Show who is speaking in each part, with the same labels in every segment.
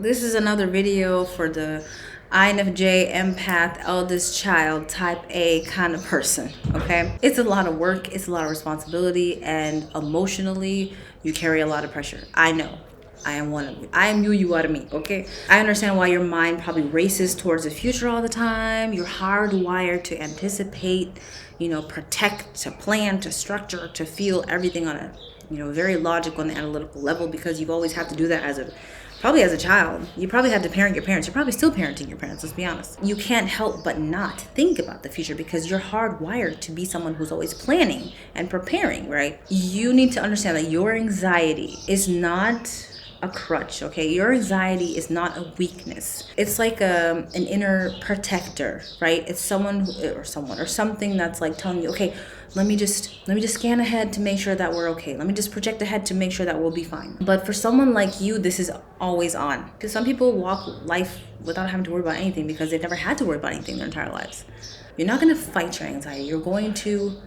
Speaker 1: This is another video for the INFJ, empath, eldest child, type A kind of person, okay? It's a lot of work, it's a lot of responsibility, and emotionally, you carry a lot of pressure. I know. I am one of you. I am you, you are me, okay? I understand why your mind probably races towards the future all the time. You're hardwired to anticipate, protect, to plan, to structure, to feel everything on a, very logical and analytical level, because you've always had to do that probably as a child. You probably had to parent your parents. You're probably still parenting your parents, let's be honest. You can't help but not think about the future because you're hardwired to be someone who's always planning and preparing, right? You need to understand that your anxiety is not a crutch, okay? Your anxiety is not a weakness. It's like an inner protector, right? It's someone or something that's like telling you, okay, let me just scan ahead to make sure that we're okay. Let me just project ahead to make sure that we'll be fine. But for someone like you, this is always on. Because some people walk life without having to worry about anything because they've never had to worry about anything their entire lives. You're not going to fight your anxiety. You're going to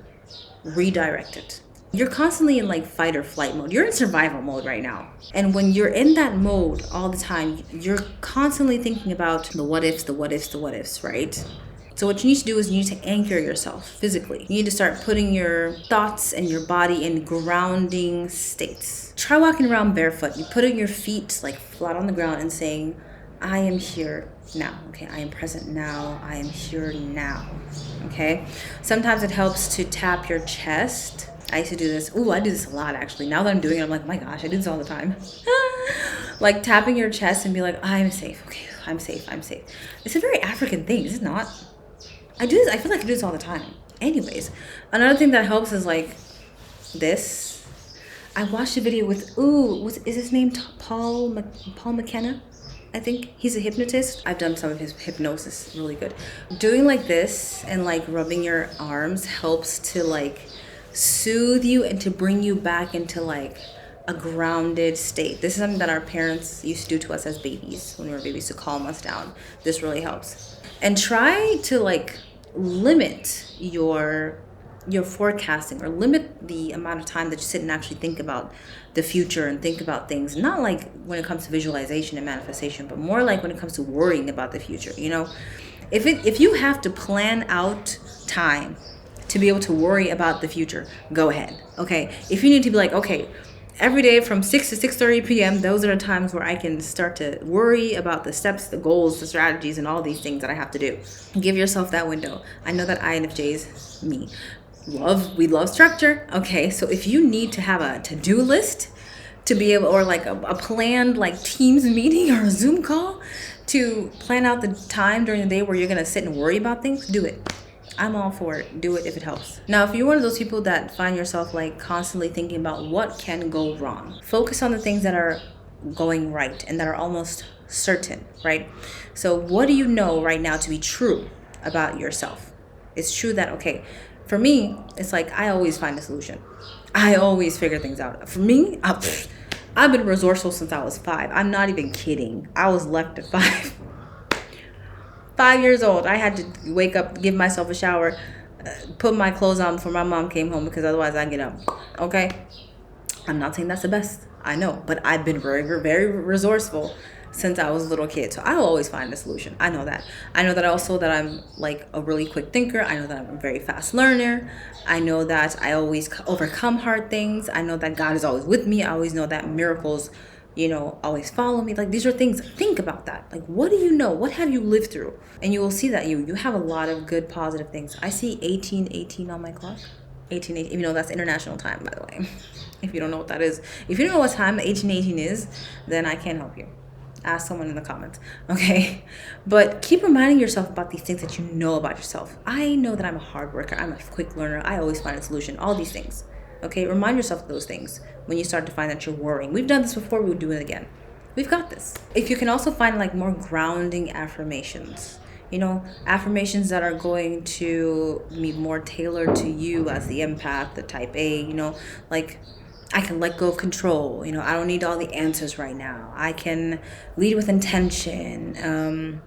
Speaker 1: redirect it. You're constantly in like fight or flight mode. You're in survival mode right now. And when you're in that mode all the time, you're constantly thinking about the what ifs, right? So what you need to do is you need to anchor yourself physically. You need to start putting your thoughts and your body in grounding states. Try walking around barefoot. You putting your feet like flat on the ground and saying, I am here now, okay? I am present now. I am here now, okay? Sometimes it helps to tap your chest. I used to do this. Ooh, I do this a lot, actually. Now that I'm doing it, I'm like, my gosh, I do this all the time. Like tapping your chest and be like, I'm safe. Okay, I'm safe. It's a very African thing, is it not? I do this. I feel like I do this all the time. Anyways, another thing that helps is like this. I watched a video with, is his name Paul McKenna? I think he's a hypnotist. I've done some of his hypnosis, really good. Doing like this and like rubbing your arms helps to like soothe you and to bring you back into like a grounded state. This is something that our parents used to do to us as babies when we were babies to calm us down. This really helps. And try to like limit your forecasting, or limit the amount of time that you sit and actually think about the future and think about things, not like when it comes to visualization and manifestation, but more like when it comes to worrying about the future. If you have to plan out time to be able to worry about the future, go ahead, okay? If you need to be like, okay, every day from 6 to 6:30 p.m., those are the times where I can start to worry about the steps, the goals, the strategies, and all these things that I have to do. Give yourself that window. I know that INFJs, me, we love structure, okay? So if you need to have a to-do list to be able, or like a planned like Teams meeting or a Zoom call to plan out the time during the day where you're gonna sit and worry about things, do it. I'm all for it. Do it if it helps. Now, if you're one of those people that find yourself like constantly thinking about what can go wrong, focus on the things that are going right and that are almost certain, right? So what do you know right now to be true about yourself? It's true that, okay, for me, it's like I always find a solution. I always figure things out. For me, I've been resourceful since I was 5. I'm not even kidding. I was left at 5. 5 years old, I had to wake up, give myself a shower, put my clothes on before my mom came home, because otherwise I'd get up, okay? I'm not saying that's the best, I know, but I've been very, very resourceful since I was a little kid, so I will always find a solution. I know that. I know that also that I'm like a really quick thinker. I know that I'm a very fast learner. I know that I always overcome hard things. I know that God is always with me. I always know that miracles always follow me. Like, these are things, think about that. Like, what do you know? What have you lived through? And you will see that you have a lot of good, positive things. I see 18:18 on my clock. 18:18, even though that's international time, by the way. If you don't know what that is. If you don't know what time 18:18 is, then I can't help you. Ask someone in the comments, okay? But keep reminding yourself about these things that you know about yourself. I know that I'm a hard worker. I'm a quick learner. I always find a solution. All these things. Okay, remind yourself of those things when you start to find that you're worrying. We've done this before, we'll do it again. We've got this. If you can also find like more grounding affirmations, affirmations that are going to be more tailored to you as the empath, the type A, like I can let go of control. I don't need all the answers right now. I can lead with intention.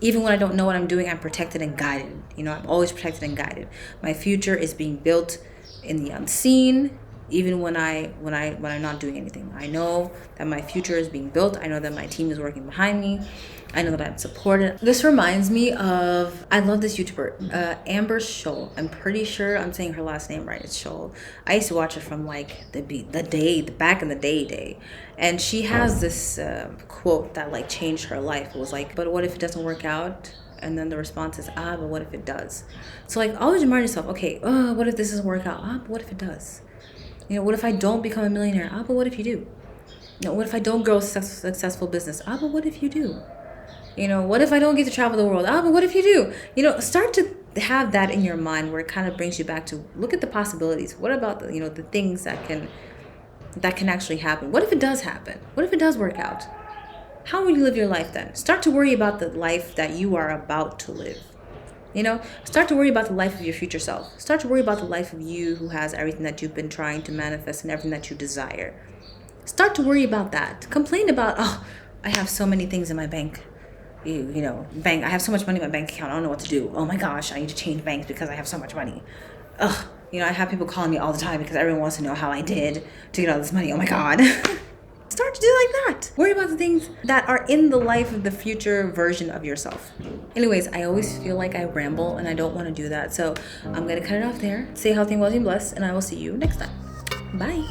Speaker 1: Even when I don't know what I'm doing, I'm protected and guided. I'm always protected and guided. My future is being built in the unseen, even when I'm not doing anything. I know that my future is being built. I know that my team is working behind me. I know that I'm supported. This reminds me of, I love this YouTuber, Amber Scholl. I'm pretty sure I'm saying her last name right. It's Scholl. I used to watch her from like the back in the day. And she has this quote that like changed her life. It was like, but what if it doesn't work out? And then the response is, but what if it does? So like always remind yourself, okay, what if this doesn't work out? But what if it does? What if I don't become a millionaire? But what if you do? What if I don't grow a successful business? But what if you do? What if I don't get to travel the world? But what if you do? Start to have that in your mind where it kind of brings you back to look at the possibilities. What about the things that can actually happen? What if it does happen? What if it does work out? How will you live your life then? Start to worry about the life that you are about to live. Start to worry about the life of your future self. Start to worry about the life of you who has everything that you've been trying to manifest and everything that you desire. Start to worry about that. Complain about, I have so many things in my bank. Bank, I have so much money in my bank account. I don't know what to do. Oh my gosh, I need to change banks because I have so much money. I have people calling me all the time because everyone wants to know how I did to get all this money. Oh my God. Start to do like that. Worry about the things that are in the life of the future version of yourself. Anyways, I always feel like I ramble and I don't want to do that. So I'm going to cut it off there. Stay healthy and wealthy and blessed, and I will see you next time. Bye.